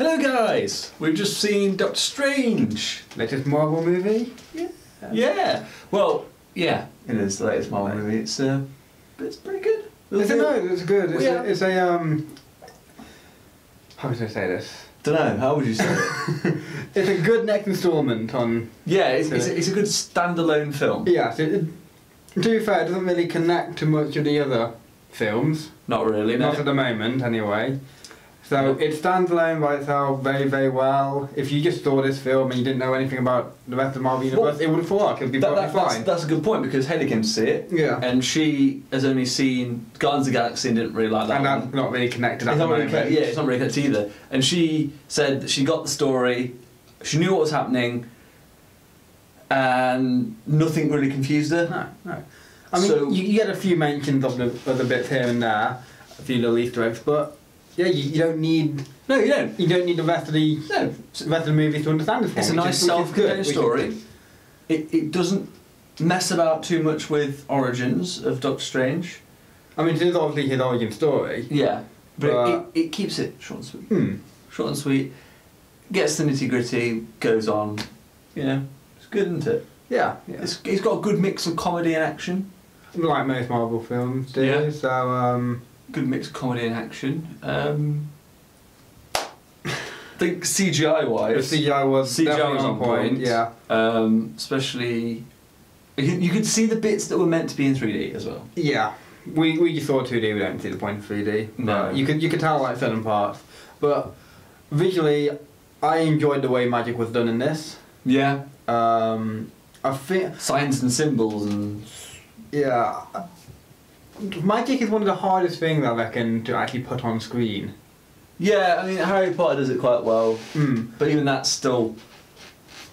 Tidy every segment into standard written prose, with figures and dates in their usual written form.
Hello guys! We've just seen Doctor Strange! Latest Marvel movie? Yeah! Well, yeah, it is the latest Marvel movie. It's pretty good. It's good. It's a how should I say this? Dunno, how would you say it? It's a good next instalment on... Yeah, it's a good standalone film. Yeah, so to be fair, it doesn't really connect to much of the other films. Not really, no. Not at the moment, anyway. So it stands alone by itself very, very well. If you just saw this film and you didn't know anything about the rest of the Marvel Universe, it would work. It would be perfectly fine. That's a good point, because Hayley came to see it. Yeah. And she has only seen Guardians of the Galaxy and didn't really like that and one. that's not really connected at It's the not really moment. yeah, it's not really connected either. And she said that she got the story, she knew what was happening, and nothing really confused her. No. I mean, you get a few mentions of the bits here and there, a few little Easter eggs, but yeah, you don't need... No, you don't. You don't need the rest of the movie to understand this. It's a nice self-contained story. It doesn't mess about too much with origins of Doctor Strange. I mean, it is obviously his origin story. Yeah, but it keeps it short and sweet. Short and sweet. Gets the nitty gritty. Goes on. You know, it's good, isn't it? Yeah. It's got a good mix of comedy and action. Like most Marvel films do. Yeah. So good mix of comedy and action. I think CGI wise, the CGI was on point. Yeah. Especially, you could see the bits that were meant to be in 3D as well. Yeah. We just saw 2D. We don't see the point of 3D. No. You could tell like certain parts, but visually, I enjoyed the way magic was done in this. Yeah. I think signs and symbols and. Yeah. Magic is one of the hardest things I reckon to actually put on screen. Yeah, I mean Harry Potter does it quite well, but even that's still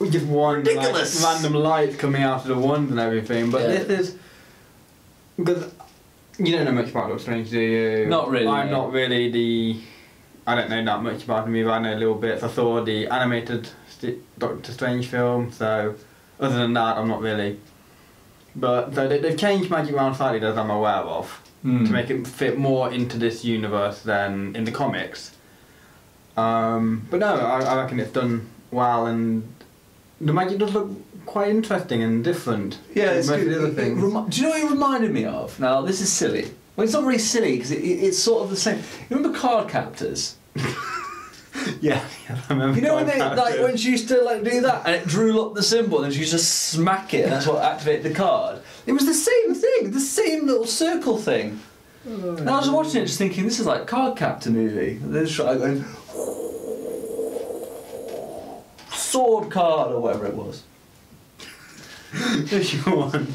just one ridiculous. Like, random light coming out of the wand and everything. But this is because you don't know much about Doctor Strange, do you? Not really. I'm not really the. I don't know that much about him either. I know a little bit. I saw the animated Doctor Strange film, so other than that, I'm not really. But so they've changed magic around slightly, as I'm aware of, to make it fit more into this universe than in the comics. But no, I reckon it's done well, and the magic does look quite interesting and different. Yeah, it's most good. Of the other things. Do you know what it reminded me of? Now, this is silly. Well, it's not really silly because it's sort of the same. You remember card captors? Yeah, I remember. You know when she used to do that and it drew up the symbol and she used to smack it and that's what activated the card? It was the same thing, the same little circle thing. And I was watching it just thinking, this is like Card Captor movie. And they're just going, sword card or whatever it was. If you want.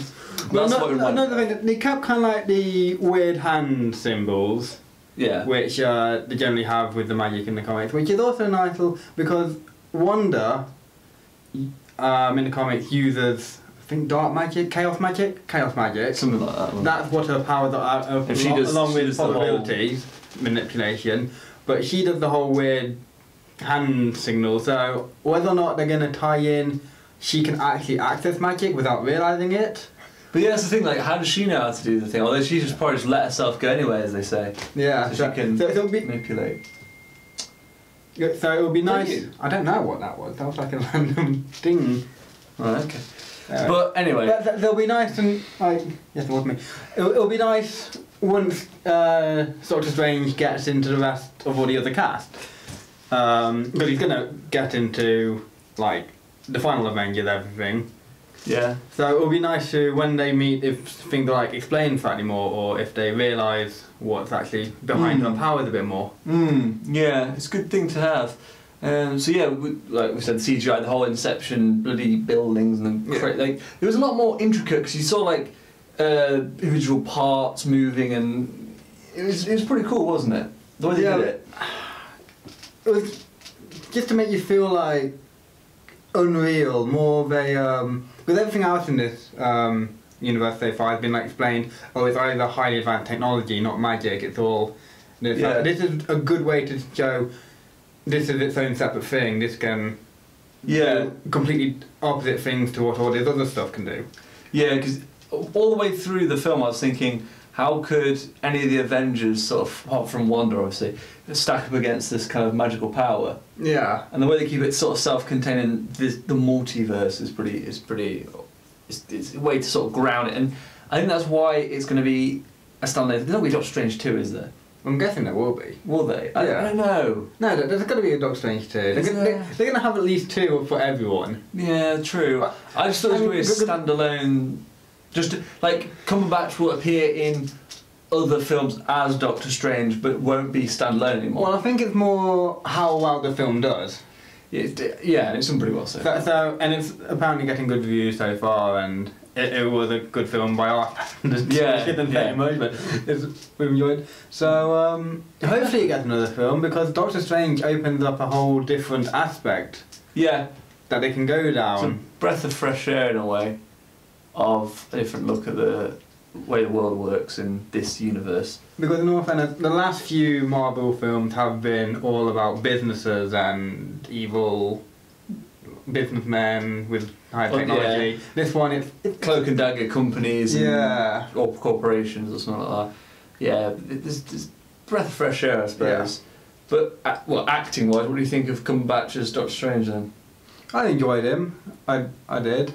That's what it reminded me. Another thing, they kept kind of like the weird hand symbols. Yeah. Which they generally have with the magic in the comics, which is also nice because Wanda in the comics uses, I think, dark magic, chaos magic, Something like that. That's what her powers are, along with possibilities, manipulation. But she does the whole weird hand signal, so whether or not they're going to tie in, she can actually access magic without realising it. But yeah, that's the thing, like, how does she know how to do the thing? Although she just probably just let herself go anyway, as they say. Yeah, so she can manipulate. So it would be nice. I don't know what that was. That was like a random thing. Right, okay. But anyway. They'll be nice and, like, yes, it was me. It'll be nice once Doctor Strange gets into the rest of all the other cast. Because he's going to get into, like, the final Avengers, everything. Yeah. So it'll be nice to, when they meet, if things are like explained slightly more, or if they realise what's actually behind her powers a bit more. Yeah, it's a good thing to have. So yeah, like we said, the CGI, the whole Inception, bloody buildings, and like it was a lot more intricate because you saw like individual parts moving, and it was pretty cool, wasn't it? The way they did it. It was just to make you feel like unreal, more of a because everything else in this universe so far has been like explained. Oh, it's either highly advanced technology, not magic. It's all. This is a good way to show. This is its own separate thing. This can. Do completely opposite things to what all this other stuff can do. Yeah, because all the way through the film, I was thinking, how could any of the Avengers, sort of, apart from Wanda obviously, stack up against this kind of magical power? Yeah. And the way they keep it sort of self-contained, the multiverse is it's a way to sort of ground it, and I think that's why it's going to be a standalone. There's not going to be Doctor Strange 2, is there? I'm guessing there will be. Will they? I don't know. No, there's got to be a Doctor Strange 2. They're going to have at least 2 for everyone. Yeah, true. But, I just thought it was going to be a standalone. Just like Cumberbatch will appear in other films as Doctor Strange, but won't be standalone anymore. Well, I think it's more how well the film does. Yeah, it's done pretty well So, and it's apparently getting good reviews so far, and it was a good film by our standards. Yeah. Much, but we've enjoyed it. So hopefully you get another film, because Doctor Strange opens up a whole different aspect. Yeah. That they can go down. It's a breath of fresh air in a way, of a different look at the way the world works in this universe. Because in all fairness, the last few Marvel films have been all about businesses and evil businessmen with high technology. Yeah. This one, it's Cloak and dagger companies, yeah, or corporations or something like that. Yeah, it's breath of fresh air, I suppose. Yeah. But well, acting wise, what do you think of Cumberbatch as Doctor Strange then? I enjoyed him. I did.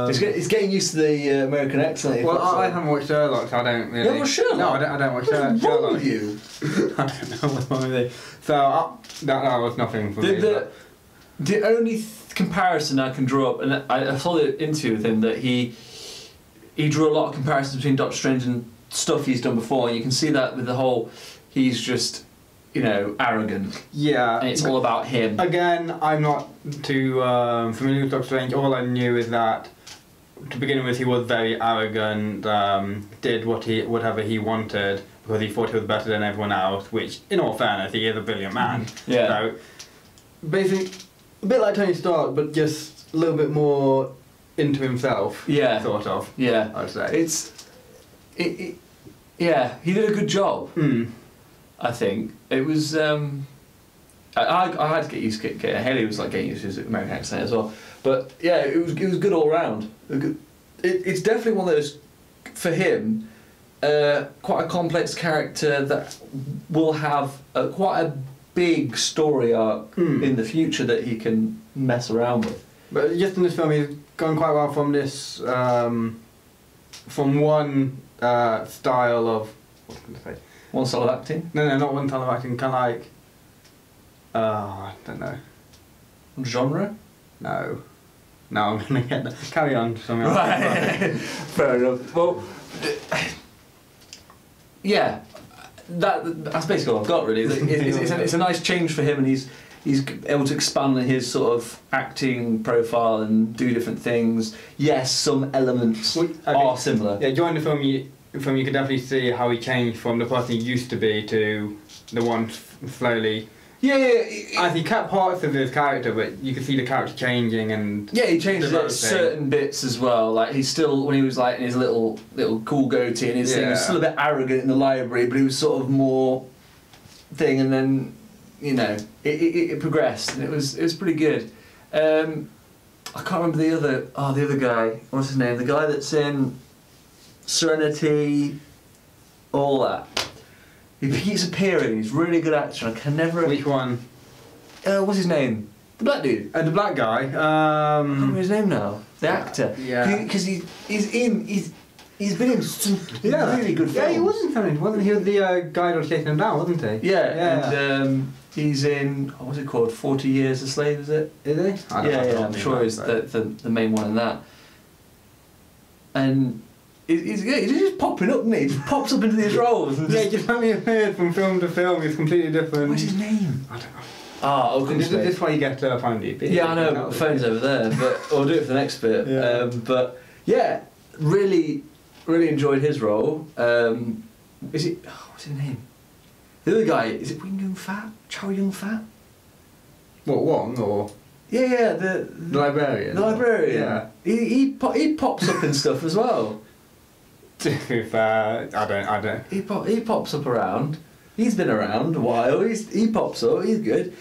He's getting used to the American accent. Well, I haven't watched Sherlock, so I don't really. You haven't watched Sherlock? No, I don't watch Sherlock. What's wrong with you? I don't know what's wrong with you. So that was nothing for me. The only comparison I can draw up, and I saw the interview with him, that he drew a lot of comparisons between Doctor Strange and stuff he's done before, and you can see that with the whole, he's just, arrogant. Yeah. And it's all about him. Again, I'm not too familiar with Doctor Strange. All I knew is that, to begin with, he was very arrogant, did whatever he wanted, because he thought he was better than everyone else, which, in all fairness, he is a brilliant man. Yeah. So, basically, a bit like Tony Stark, but just a little bit more into himself. Yeah. Sort of. Yeah. I'd say. Yeah, he did a good job. I think it was. I had to get used to getting. Haley was like getting used to his American accent as well. But yeah, it was good all round. It's definitely one of those, for him, quite a complex character that will have quite a big story arc in the future that he can mess around with. But just in this film, he's gone quite well from this, from one style of, what can I say? One style of acting? No, not one style of acting. Kind of like, I don't know. Genre? No, I'm gonna get that. Carry on. Right. Fair enough. Well, yeah, that's basically all I've got really. It's a nice change for him, and he's able to expand on his sort of acting profile and do different things. Yes, some elements are similar. Yeah, during the film you can definitely see how he changed from the person he used to be to the one slowly. Yeah. As he kept parts of his character, but you can see the character changing and. Yeah, he changed certain bits as well. Like he's still, when he was like in his little cool goatee and his thing, he was still a bit arrogant in the library, but he was sort of more thing, and then it progressed, and it was pretty good. I can't remember the other guy. What's his name? The guy that's in Serenity, all that. He keeps appearing. He's a really good actor. I can never. Which one? What's his name? The black dude. The black guy. I can't remember his name now. The actor. Yeah. Because he's been in some really good films. Yeah, he wasn't funny, wasn't he? He was the guy that was taking him down, wasn't he? Yeah. And he's in, what's it called? 40 Years a Slave, is it? Is he? Yeah. I'm sure he's the main one in that. And he's just popping up, isn't he? He just pops up into these roles. And just having appeared from film to film is completely different. What's his name? I don't know. This is why you get to find it. Yeah, I know, but the phone's over there, but I'll do it for the next bit. Yeah. But yeah, really enjoyed his role. What's his name? The other guy, is it Wing Yun Fat? Chow Yun Fat? What, Wong or? Yeah, the librarian. The librarian. Yeah. He pops up in stuff as well. To be fair, I don't. He pops up around. He's been around a while. He pops up. He's good,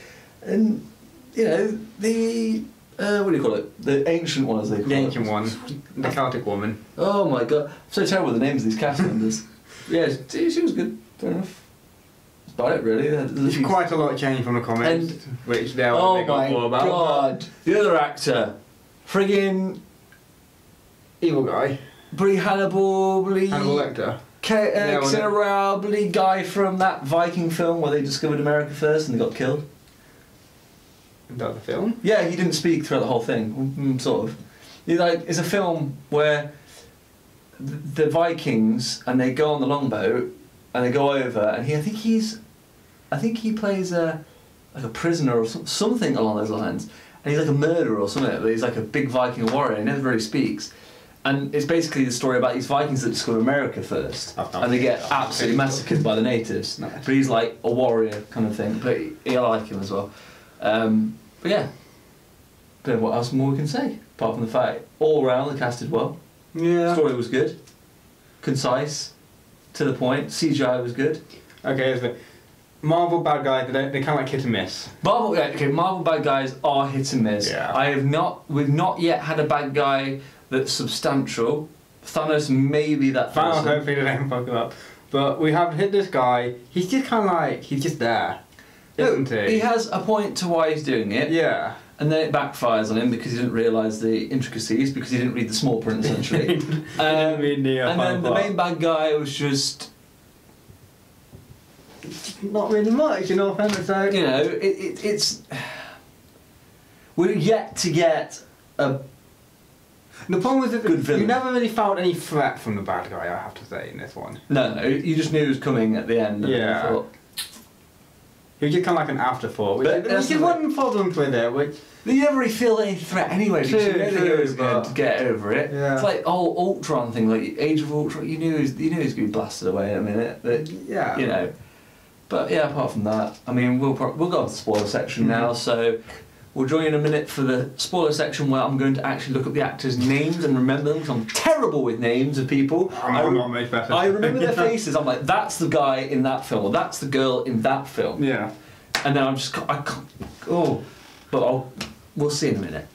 and the what do you call it? The ancient one, as they call it. The ancient one, the Celtic woman. Oh my god, I'm so terrible with the names of these cast members. Yeah, she was good. Fair enough. That's about it, really. It's quite a lot of change from the comics, which they're oh they got my more about. god! The other actor, friggin' Evil guy. Brie Hannibal, Hannibal Lecter. Casino Royale, bloody guy from that Viking film where they discovered America first and they got killed. Is that the film? Yeah, he didn't speak throughout the whole thing, sort of. It's a film where the Vikings and they go on the longboat and they go over and I think he plays like a prisoner or something along those lines, and he's like a murderer or something. But he's like a big Viking warrior. He never really speaks. And it's basically the story about these Vikings that discover America first, and they get absolutely massacred by the natives. Nice. But he's like a warrior kind of thing. But I like him as well. But yeah, don't know what else more we can say apart from the fact all round the cast did well. Yeah. Story was good, concise, to the point. CGI was good. Okay, so Marvel bad guys, they're kind of like hit and miss. Marvel bad guys are hit and miss. Yeah. We've not yet had a bad guy that's substantial. Thanos may be that person. Thanos, hopefully they don't fuck him up. But we have hit this guy, he's just kind of like, he's just there. Isn't he? He has a point to why he's doing it. Yeah. And then it backfires on him because he didn't realise the intricacies, because he didn't read the small print essentially. And then the main bad guy was just... not really much, in all fairness. So. You know, it's... We're yet to get a... The problem was that good villain. you never really felt any threat from the bad guy, I have to say, in this one. No, you just knew he was coming at the end. Yeah. And thought, he was just kind of like an afterthought, which But is one problem with it, which... you never really feel any threat anyway, because you know the hero's going to get over it. Yeah. It's like the whole Ultron thing, like Age of Ultron, you knew he was going to be blasted away in a minute. But, yeah. you know. But yeah, apart from that, I mean, we'll go on to the spoiler section now, so we'll join you in a minute for the spoiler section where I'm going to actually look up the actors' names and remember them, because I'm terrible with names of people. I'm not much better. I remember their faces, I'm like, that's the guy in that film, or that's the girl in that film. Yeah. And then I can't, but we'll see in a minute.